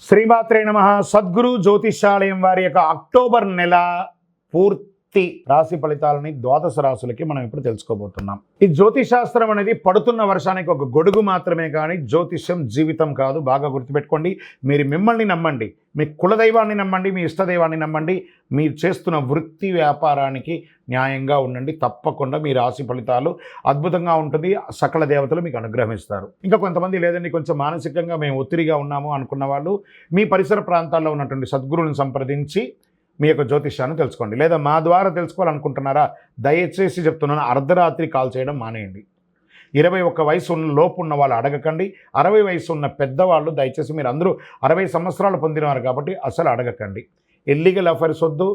శ్రీమాత్రే నమః. సద్గురు జ్యోతిష్యాలయం వారి యొక్క అక్టోబర్ నెల పూర్తి రాశి ఫలితాలని ద్వాదశ రాశులకి మనం ఇప్పుడు తెలుసుకోబోతున్నాం. ఈ జ్యోతిశాస్త్రం అనేది పడుతున్న వర్షానికి ఒక గొడుగు మాత్రమే, కానీ జ్యోతిష్యం జీవితం కాదు. బాగా గుర్తుపెట్టుకోండి. మీరు మిమ్మల్ని నమ్మండి, మీ కులదైవాన్ని నమ్మండి, మీ ఇష్టదైవాన్ని నమ్మండి. మీరు చేస్తున్న వృత్తి వ్యాపారానికి న్యాయంగా ఉండండి. తప్పకుండా మీ రాశి ఫలితాలు అద్భుతంగా ఉంటుంది. సకల దేవతలు మీకు అనుగ్రహిస్తారు. ఇంకా కొంతమంది లేదండి, కొంచెం మానసికంగా మేము ఒత్తిడిగా ఉన్నాము అనుకున్న వాళ్ళు మీ పరిసర ప్రాంతాల్లో ఉన్నటువంటి సద్గురువులను సంప్రదించి మీ యొక్క జ్యోతిష్యాన్ని తెలుసుకోండి. లేదా మా ద్వారా తెలుసుకోవాలనుకుంటున్నారా? దయచేసి చెప్తున్నాను, అర్ధరాత్రి కాల్ చేయడం మానేయండి. 21 వయసు లోపు ఉన్న వాళ్ళు అడగకండి. 60 వయసు ఉన్న పెద్దవాళ్ళు దయచేసి, మీరు అందరూ 60 సంవత్సరాలు పొందినవారు కాబట్టి అసలు అడగకండి. ఇల్లీగల్ అఫైర్స్ వద్దు,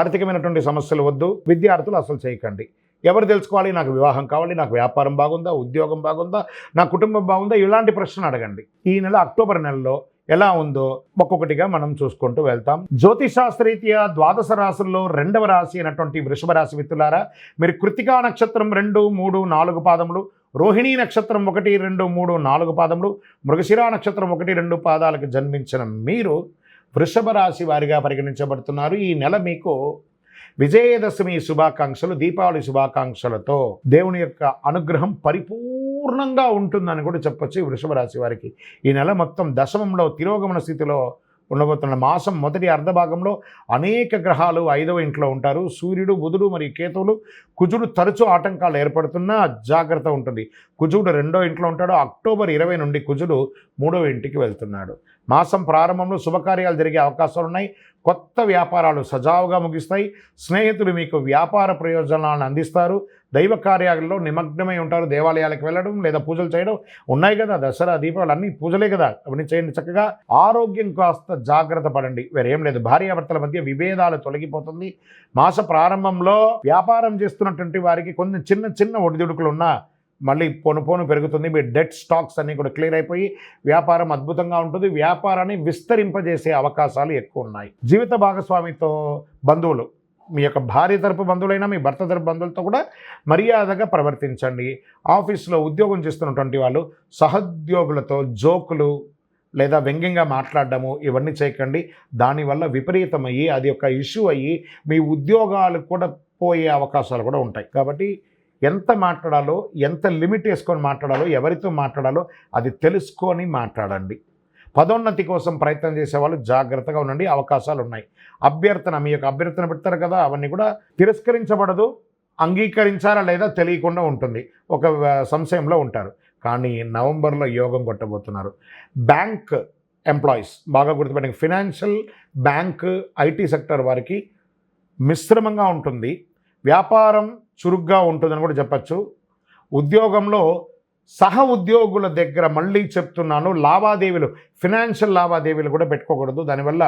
ఆర్థికమైనటువంటి సమస్యలు వద్దు. విద్యార్థులు అసలు చేయకండి. ఎవరు తెలుసుకోవాలి? నాకు వివాహం కావాలి, నాకు వ్యాపారం బాగుందా, ఉద్యోగం బాగుందా, నా కుటుంబం బాగుందా, ఇలాంటి ప్రశ్నలు అడగండి. ఈ నెల అక్టోబర్ నెలలో ఎలా ఉందో ఒక్కొక్కటిగా మనం చూసుకుంటూ వెళ్తాం. జ్యోతిశాస్త్రరీత్యా ద్వాదశ రాశుల్లో 2వ రాశి అయినటువంటి వృషభ రాశి మిత్రులారా, మీరు కృత్తికా నక్షత్రం 2, 3, 4 పాదములు, రోహిణీ నక్షత్రం 1, 2, 3, 4 పాదములు, మృగశిరా నక్షత్రం 1, 2 పాదాలకు జన్మించిన మీరు వృషభ రాశి వారిగా పరిగణించబడుతున్నారు. ఈ నెల మీకు విజయదశమి శుభాకాంక్షలు, దీపావళి శుభాకాంక్షలతో దేవుని యొక్క అనుగ్రహం పరిపూర్ణంగా ఉంటుందని కూడా చెప్పొచ్చు. వృషభ రాశి వారికి ఈ నెల మొత్తం దశమంలో తిరోగమన స్థితిలో ఉండబోతున్న మాసం మొదటి అర్ధభాగంలో అనేక గ్రహాలు 5వ ఇంట్లో ఉంటారు. సూర్యుడు, బుధుడు మరియు కేతువులు. కుజుడు తరచూ ఆటంకాలు ఏర్పడుతున్నా జాగ్రత్త ఉంటుంది. కుజుడు 2వ ఇంట్లో ఉంటాడు. అక్టోబర్ 20 నుండి కుజుడు 3వ ఇంటికి వెళ్తున్నాడు. మాసం ప్రారంభంలో శుభకార్యాలు జరిగే అవకాశాలు ఉన్నాయి. కొత్త వ్యాపారాలు సజావుగా ముగిస్తాయి. స్నేహితులు మీకు వ్యాపార ప్రయోజనాలను అందిస్తారు. దైవ కార్యాలలో నిమగ్నమై ఉంటారు. దేవాలయాలకు వెళ్ళడం లేదా పూజలు చేయడం ఉన్నాయి కదా. దసరా, దీపావళి అన్నీ పూజలే కదా, అవన్నీ చేయండి చక్కగా. ఆరోగ్యం కాస్త జాగ్రత్త పడండి, వేరేం లేదు. భార్యాభర్తల మధ్య విభేదాలు తొలగిపోతుంది. మాస ప్రారంభంలో వ్యాపారం చేస్తున్నటువంటి వారికి కొన్ని చిన్న ఒడిదుడుకులు ఉన్నా మళ్ళీ పోను పెరుగుతుంది. మీ డెట్ స్టాక్స్ అన్నీ కూడా క్లియర్ అయిపోయి వ్యాపారం అద్భుతంగా ఉంటుంది. వ్యాపారాన్ని విస్తరింపజేసే అవకాశాలు ఎక్కువ ఉన్నాయి. జీవిత భాగస్వామితో బంధువులు, మీ యొక్క భార్య తరపు బంధువులైనా మీ భర్త తరపు బంధువులతో కూడా మర్యాదగా ప్రవర్తించండి. ఆఫీస్లో ఉద్యోగం చేస్తున్నటువంటి వాళ్ళు సహోద్యోగులతో జోకులు లేదా వ్యంగ్యంగా మాట్లాడడము ఇవన్నీ చేయకండి. దానివల్ల విపరీతమయ్యి అది ఒక ఇష్యూ అయ్యి మీ ఉద్యోగాలు కూడా పోయే అవకాశాలు కూడా ఉంటాయి. కాబట్టి ఎంత మాట్లాడాలో, ఎంత లిమిట్ వేసుకొని మాట్లాడాలో, ఎవరితో మాట్లాడాలో అది తెలుసుకొని మాట్లాడండి. పదోన్నతి కోసం ప్రయత్నం చేసేవాళ్ళు జాగ్రత్తగా ఉండండి, అవకాశాలు ఉన్నాయి. మీ యొక్క అభ్యర్థన పెడతారు కదా, అవన్నీ కూడా తిరస్కరించబడదు. అంగీకరించారా లేదా తెలియకుండా ఉంటుంది. ఒక సంశయంలో ఉంటారు. కానీ నవంబర్లో యోగం కొట్టబోతున్నారు. బ్యాంక్ ఎంప్లాయీస్ బాగా గుర్తుపెట్టండి. ఫినాన్షియల్, బ్యాంక్, ఐటీ సెక్టర్ వారికి మిశ్రమంగా ఉంటుంది. వ్యాపారం చురుగ్గా ఉంటుందని కూడా చెప్పచ్చు. ఉద్యోగంలో సహ ఉద్యోగుల దగ్గర మళ్ళీ చెప్తున్నాను, లావాదేవీలు, ఫినాన్షియల్ లావాదేవీలు కూడా పెట్టుకోకూడదు. దానివల్ల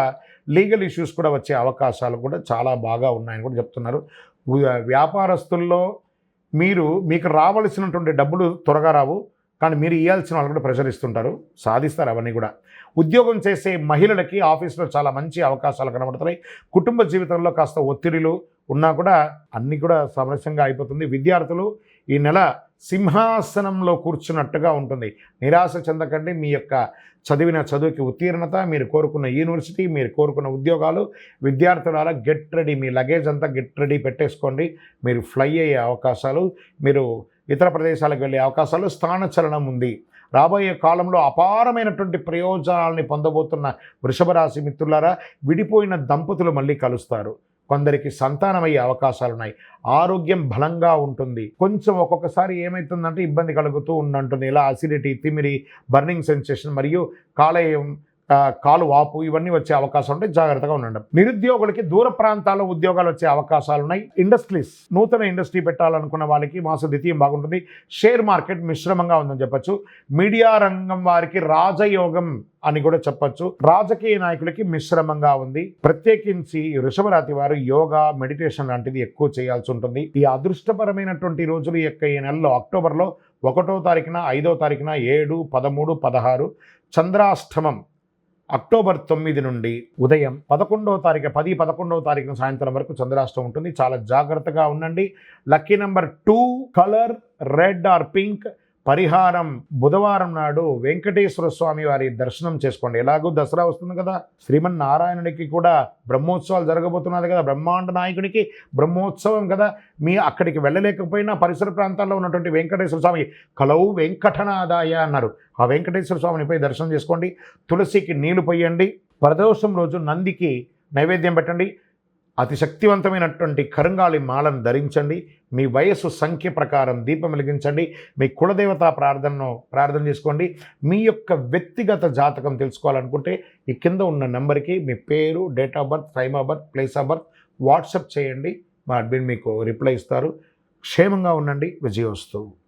లీగల్ ఇష్యూస్ కూడా వచ్చే అవకాశాలు కూడా చాలా బాగా ఉన్నాయని కూడా చెప్తున్నారు. వ్యాపారస్తుల్లో మీకు రావాల్సినటువంటి డబ్బులు త్వరగా రావు, కానీ మీరు ఇవ్వాల్సిన వాళ్ళు కూడా ప్రెషర్ ఇస్తుంటారు, సాధిస్తారు అవన్నీ కూడా. ఉద్యోగం చేసే మహిళలకి ఆఫీస్లో చాలా మంచి అవకాశాలు కనబడుతున్నాయి. కుటుంబ జీవితంలో కాస్త ఒత్తిడిలు ఉన్నా కూడా అన్నీ కూడా సమరస్యంగా అయిపోతుంది. విద్యార్థులు ఈ నెల సింహాసనంలో కూర్చున్నట్టుగా ఉంటుంది. నిరాశ చెందకండి. మీ యొక్క చదివిన చదువుకి ఉత్తీర్ణత, మీరు కోరుకున్న యూనివర్సిటీ, మీరు కోరుకున్న ఉద్యోగాలు, విద్యార్థుల గెట్ రెడీ, మీ లగేజ్ అంతా గెట్ రెడీ పెట్టేసుకోండి. మీరు ఫ్లై అయ్యే అవకాశాలు, మీరు ఇతర ప్రదేశాలకు వెళ్ళే అవకాశాలు, స్థానచలనం ఉంది. రాబోయే కాలంలో అపారమైనటువంటి ప్రయోజనాలని పొందబోతున్న వృషభ రాశి మిత్రులారా, విడిపోయిన దంపతులు మళ్ళీ కలుస్తారు. కొందరికి సంతానమయ్యే అవకాశాలు ఉన్నాయి. ఆరోగ్యం బలంగా ఉంటుంది. కొంచెం ఒక్కొక్కసారి ఏమవుతుందంటే ఇబ్బంది కలుగుతూ ఉంటుంది. ఇలా అసిడిటీ, తిమిరి, బర్నింగ్ సెన్సేషన్ మరియు కాలు వాపు ఇవన్నీ వచ్చే అవకాశం ఉంటే జాగ్రత్తగా ఉండండి. నిరుద్యోగులకి దూర ప్రాంతాల్లో ఉద్యోగాలు వచ్చే అవకాశాలు ఉన్నాయి. ఇండస్ట్రీస్, నూతన ఇండస్ట్రీ పెట్టాలనుకున్న వాళ్ళకి మాస ద్వితీయం బాగుంటుంది. షేర్ మార్కెట్ మిశ్రమంగా ఉందని చెప్పచ్చు. మీడియా రంగం వారికి రాజయోగం అని కూడా చెప్పచ్చు. రాజకీయ నాయకులకి మిశ్రమంగా ఉంది. ప్రత్యేకించి వృషభ రాశి వారు యోగా, మెడిటేషన్ లాంటిది ఎక్కువ చేయాల్సి ఉంటుంది. ఈ అదృష్టపరమైనటువంటి రోజులు యొక్క ఈ నెలలో అక్టోబర్లో 1వ తారీఖున, 5వ తారీఖున, 7, 13, 16 చంద్రాష్టమం. అక్టోబర్ 9 నుండి ఉదయం 11వ తారీఖు 11వ తారీఖున సాయంత్రం వరకు చంద్రాష్టమం ఉంటుంది. చాలా జాగ్రత్తగా ఉండండి. Lucky number 2 colour red or pink. పరిహారం బుధవారం నాడు వెంకటేశ్వర స్వామి వారి దర్శనం చేసుకోండి. ఎలాగూ దసరా వస్తుంది కదా, శ్రీమన్నారాయణుడికి కూడా బ్రహ్మోత్సవాలు జరగబోతున్నది కదా, బ్రహ్మాండ నాయకుడికి బ్రహ్మోత్సవం కదా. మీ అక్కడికి వెళ్ళలేకపోయినా పరిసర ప్రాంతాల్లో ఉన్నటువంటి వెంకటేశ్వర స్వామి కలవు వెంకటనాదాయ అన్నారు. ఆ వెంకటేశ్వర స్వామిని పోయి దర్శనం చేసుకోండి. తులసికి నీళ్లు పోయండి. ప్రదోషం రోజు నందికి నైవేద్యం పెట్టండి. అతి శక్తివంతమైనటువంటి కరుంగాళి మాలను ధరించండి. మీ వయస్సు సంఖ్య ప్రకారం దీపం వెలిగించండి. మీ కులదేవత ప్రార్థన చేసుకోండి. మీ యొక్క వ్యక్తిగత జాతకం తెలుసుకోవాలనుకుంటే ఈ కింద ఉన్న నెంబర్కి మీ పేరు, date of birth, time of birth, place of birth WhatsApp చేయండి. మా అడ్మిన్ మీకు రిప్లై ఇస్తారు. క్షేమంగా ఉండండి. విజయోస్తు.